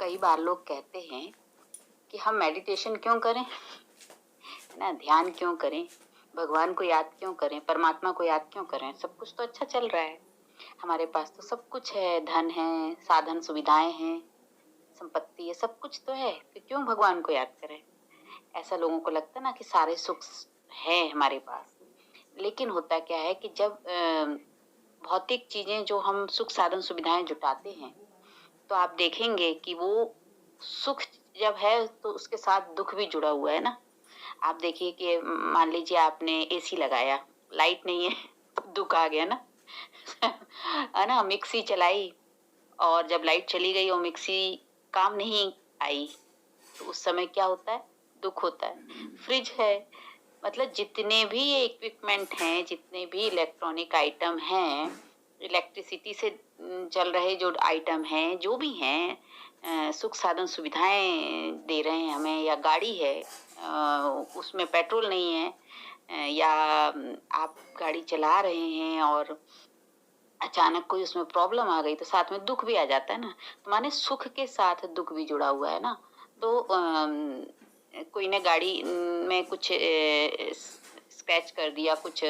कई बार लोग कहते हैं कि हम मेडिटेशन क्यों करें, है ना? ध्यान क्यों करें, भगवान को याद क्यों करें, परमात्मा को याद क्यों करें? सब कुछ तो अच्छा चल रहा है, हमारे पास तो सब कुछ है, धन है, साधन सुविधाएं हैं, संपत्ति है, सब कुछ तो है, तो क्यों भगवान को याद करें? ऐसा लोगों को लगता है ना कि सारे सुख है हमारे पास। लेकिन होता क्या है कि जब भौतिक चीजें जो हम सुख साधन सुविधाएं जुटाते हैं, तो आप देखेंगे कि वो सुख जब है तो उसके साथ दुख भी जुड़ा हुआ है ना। आप देखिए कि मान लीजिए आपने एसी लगाया, लाइट नहीं है तो दुख आ गया ना। है ना? मिक्सी चलाई और जब लाइट चली गई और मिक्सी काम नहीं आई, तो उस समय क्या होता है? दुख होता है। फ्रिज है, मतलब जितने भी ये इक्विपमेंट हैं, जितने भी इलेक्ट्रॉनिक आइटम हैं, इलेक्ट्रिसिटी से चल रहे जो आइटम हैं, जो भी हैं, सुख साधन सुविधाएं दे रहे हैं हमें, या गाड़ी है, उसमें पेट्रोल नहीं है, या आप गाड़ी चला रहे हैं और अचानक कोई उसमें प्रॉब्लम आ गई तो साथ में दुख भी आ जाता है ना। तो माने सुख के साथ दुख भी जुड़ा हुआ है ना। तो कोई ने गाड़ी में कुछ स्क्रैच कर दिया, कुछ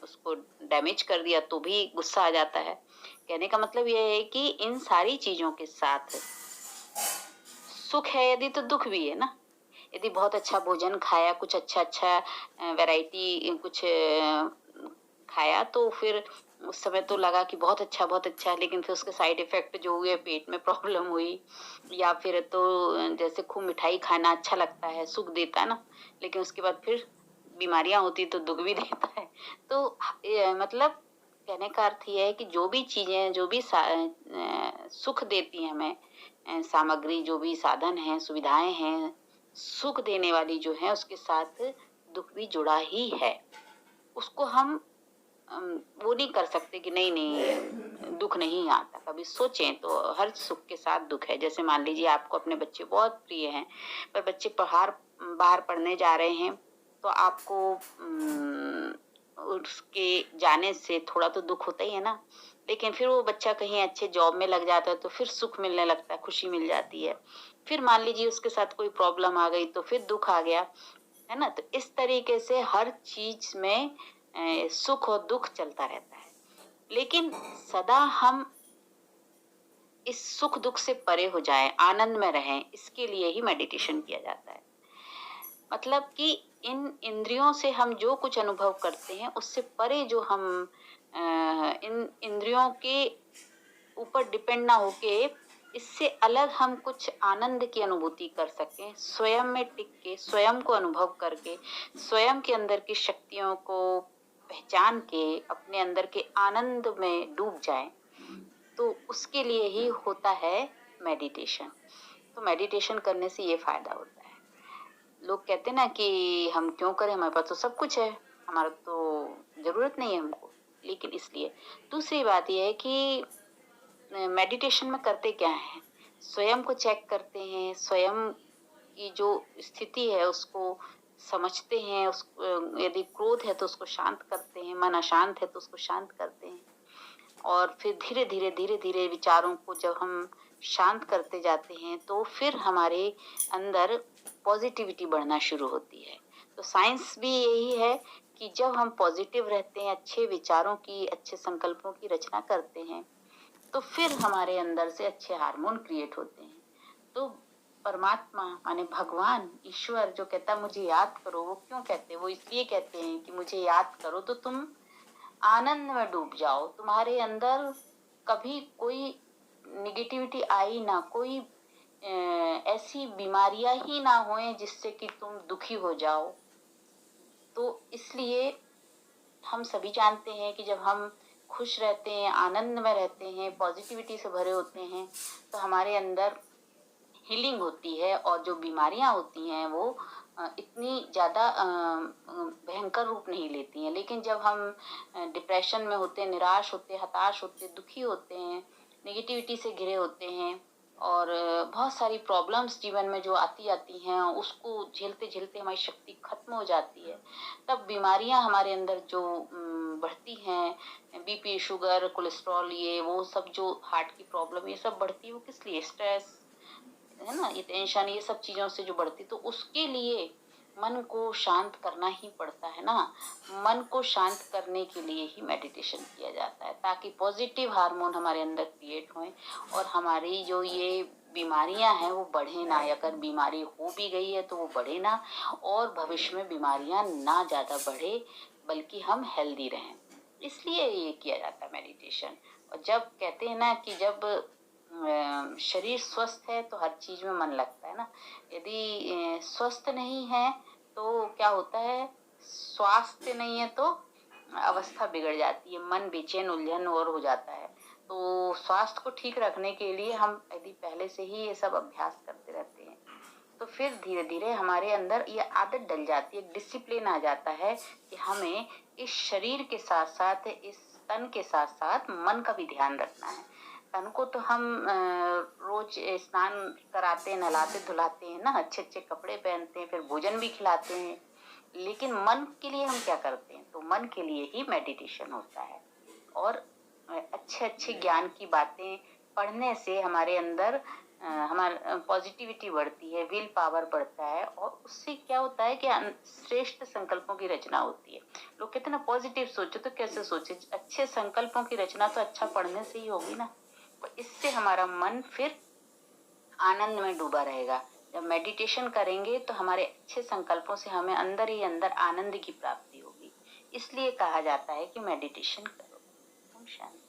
उसको डैमेज कर दिया तो भी गुस्सा आ जाता है। कहने का मतलब ये है कि इन सारी चीजों के साथ सुख है यदि तो दुख भी है ना। यदि बहुत अच्छा भोजन खाया, कुछ अच्छा वैरायटी कुछ खाया, तो फिर उस समय तो लगा कि बहुत अच्छा है, लेकिन फिर उसके साइड इफेक्ट जो हुए, पेट में प्रॉब्लम हुई, या फिर तो जैसे खूब मिठाई खाना अच्छा लगता है, सुख देता है ना, लेकिन उसके बाद फिर बीमारियां होती तो दुख भी देता है। तो मतलब कहने का अर्थ ये है कि जो भी चीजें, जो भी सुख देती हैं हमें, सामग्री, जो भी साधन है, सुविधाएं हैं, सुख देने वाली जो है, उसके साथ दुख भी जुड़ा ही है। उसको हम वो नहीं कर सकते कि नहीं दुख नहीं आता। कभी सोचें तो हर सुख के साथ दुख है। जैसे मान लीजिए आपको अपने बच्चे बहुत प्रिय हैं, पर बच्चे बाहर पढ़ने जा रहे हैं, तो आपको उसके जाने से थोड़ा तो दुख होता ही है ना। लेकिन फिर वो बच्चा कहीं अच्छे जॉब में लग जाता है तो फिर सुख मिलने लगता है, खुशी मिल जाती है। फिर मान लीजिए उसके साथ कोई प्रॉब्लम आ गई तो फिर दुख आ गया, है ना। तो इस तरीके से हर चीज में सुख और दुख चलता रहता है। लेकिन सदा हम इस सुख दुख से परे हो जाएं, आनंद में रहें, इसके लिए ही मेडिटेशन किया जाता है। मतलब कि इन इंद्रियों से हम जो कुछ अनुभव करते हैं, उससे परे जो हम इन इंद्रियों के ऊपर डिपेंड ना होके, इससे अलग हम कुछ आनंद की अनुभूति कर सकें, स्वयं में टिक के, स्वयं को अनुभव करके, स्वयं के अंदर की शक्तियों को पहचान के अपने अंदर के आनंद में डूब जाएं, तो उसके लिए ही होता है मेडिटेशन। तो मेडिटेशन करने से ये फायदा होता है। लोग कहते हैं ना कि हम क्यों करें, हमारे पास तो सब कुछ है, हमारा तो जरूरत नहीं है हमको। लेकिन इसलिए दूसरी बात यह है कि मेडिटेशन में करते क्या है, स्वयं को चेक करते हैं, स्वयं की जो स्थिति है उसको समझते हैं, उसको यदि क्रोध है तो उसको शांत करते हैं, मन अशांत है तो उसको शांत करते हैं। और फिर धीरे धीरे विचारों को जब हम शांत करते जाते हैं तो फिर हमारे अंदर पॉजिटिविटी बढ़ना शुरू होती है। तो साइंस भी यही है कि जब हम पॉजिटिव रहते हैं, अच्छे विचारों की, अच्छे संकल्पों की रचना करते हैं, तो फिर हमारे अंदर से अच्छे हार्मोन क्रिएट होते हैं। तो परमात्मा माने भगवान, ईश्वर जो कहता है मुझे याद करो, वो क्यों कहते हैं? वो इसलिए कहते हैं कि मुझे याद करो तो तुम आनंद में डूब जाओ, तुम्हारे अंदर कभी कोई निगेटिविटी आई ना, कोई ऐसी बीमारियां ही ना होए जिससे कि तुम दुखी हो जाओ। तो इसलिए हम सभी जानते हैं कि जब हम खुश रहते हैं, आनंद में रहते हैं, पॉजिटिविटी से भरे होते हैं, तो हमारे अंदर हीलिंग होती है, और जो बीमारियां होती हैं वो इतनी ज्यादा भयंकर रूप नहीं लेती हैं। लेकिन जब हम डिप्रेशन में होते हैं, निराश होते हैं, हताश होते हैं, दुखी होते हैं, नेगेटिविटी से घिरे होते हैं, और बहुत सारी प्रॉब्लम्स जीवन में जो आती हैं, उसको झेलते झेलते हमारी शक्ति खत्म हो जाती है, तब बीमारियां हमारे अंदर जो बढ़ती हैं, बीपी, शुगर, कोलेस्ट्रॉल, ये वो सब जो हार्ट की प्रॉब्लम, ये सब बढ़ती है, वो किस लिए? स्ट्रेस, है ना, ये टेंशन ये सब चीज़ों से जो बढ़ती, तो उसके लिए मन को शांत करना ही पड़ता है ना। मन को शांत करने के लिए ही मेडिटेशन किया जाता है, ताकि पॉजिटिव हार्मोन हमारे अंदर क्रिएट हों और हमारी जो ये बीमारियां हैं वो बढ़े ना, या अगर बीमारी हो भी गई है तो वो बढ़े ना, और भविष्य में बीमारियां ना ज़्यादा बढ़े, बल्कि हम हेल्दी रहें। इसलिए ये किया जाता है मेडिटेशन। और जब कहते हैं ना कि जब शरीर स्वस्थ है तो हर चीज में मन लगता है ना। यदि स्वस्थ नहीं है तो क्या होता है, स्वास्थ्य नहीं है तो अवस्था बिगड़ जाती है, मन बेचैन उलझन और हो जाता है। तो स्वास्थ्य को ठीक रखने के लिए हम यदि पहले से ही ये सब अभ्यास करते रहते हैं तो फिर धीरे धीरे हमारे अंदर ये आदत डल जाती है, डिसिप्लिन आ जाता है कि हमें इस शरीर के साथ साथ, इस तन के साथ साथ मन का भी ध्यान रखना है। तन को तो हम रोज स्नान कराते, नहलाते धुलाते हैं ना, अच्छे अच्छे कपड़े पहनते हैं, फिर भोजन भी खिलाते हैं, लेकिन मन के लिए हम क्या करते हैं, तो मन के लिए ही मेडिटेशन होता है। और अच्छे अच्छे ज्ञान की बातें पढ़ने से हमारे अंदर हमारा पॉजिटिविटी बढ़ती है, विल पावर बढ़ता है, और उससे क्या होता है कि श्रेष्ठ संकल्पों की रचना होती है। लोग कहते हैं ना पॉजिटिव सोचो, तो कैसे सोचे, अच्छे संकल्पों की रचना तो अच्छा पढ़ने से ही होगी ना। तो इससे हमारा मन फिर आनंद में डूबा रहेगा। जब मेडिटेशन करेंगे तो हमारे अच्छे संकल्पों से हमें अंदर ही अंदर आनंद की प्राप्ति होगी। इसलिए कहा जाता है कि मेडिटेशन करो। ओम शांति।